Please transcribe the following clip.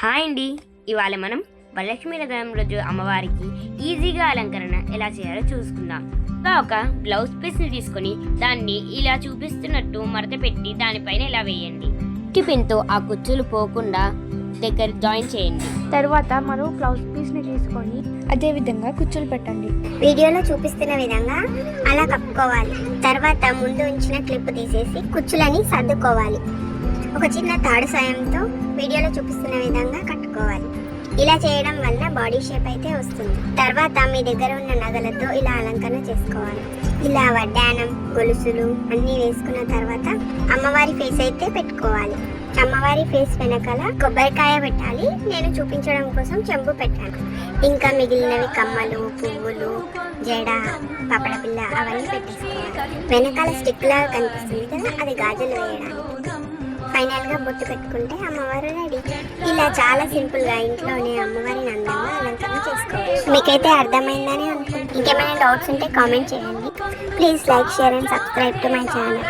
Hi అండి, ఇవాళ మనం వరలక్ష్మి వ్రతం రోజు అమ్మవారికి ఈజీగా అలంకరణ ఎలా చేయాలో చూసుకుందాం. ఇంకా ఒక బ్లౌజ్ పీస్ని తీసుకొని దాన్ని ఇలా చూపిస్తున్నట్టు మడత పెట్టి దానిపైన ఇలా వేయండి. టిఫిన్తో ఆ కుచ్చులు పోకుండా దగ్గర జాయిన్ చేయండి. తర్వాత మరో బ్లౌజ్ పీస్ని తీసుకొని అదే విధంగా కుచ్చులు పెట్టండి. వీడియోలో చూపిస్తున్న విధంగా అలా కప్పుకోవాలి. తర్వాత ముందు ఉంచిన క్లిప్ తీసేసి కుచ్చులని సర్దుకోవాలి. ఒక చిన్న తాడు సాయంతో వీడియోలో చూపిస్తున్న విధంగా కట్టుకోవాలి. ఇలా చేయడం వల్ల బాడీ షేప్ అయితే వస్తుంది. తర్వాత మీ దగ్గర ఉన్న నగలతో ఇలా అలంకరణ చేసుకోవాలి. ఇలా వడ్డానం, గొలుసులు అన్నీ వేసుకున్న తర్వాత అమ్మవారి ఫేస్ అయితే పెట్టుకోవాలి. అమ్మవారి ఫేస్ వెనకాల కొబ్బరికాయ పెట్టాలి. నేను చూపించడం కోసం చెంబు పెట్టాను. ఇంకా మిగిలినవి కమ్మలు, పువ్వులు, జడ, పపడ పిల్ల అవన్నీ పెట్టేసుకోవాలి. వెనకాల స్టిక్ లాగా కనిపిస్తుంది కదా, అది గాజులు వేయడానికి. ఫైనల్ గా బొట్టు పెట్టుకుంటే అమ్మవారు రెడీ. ఇలా చాలా సింపుల్ గా ఇంట్లోనే అమ్మవారిని అందంగా అలంకరణ చేసుకోవచ్చు. మీకైతే అర్థమైందని అనుకుంటున్నాను. ఇంకేమైనా డౌట్స్ ఉంటే కామెంట్ చేయండి. Please like, share and subscribe to my channel.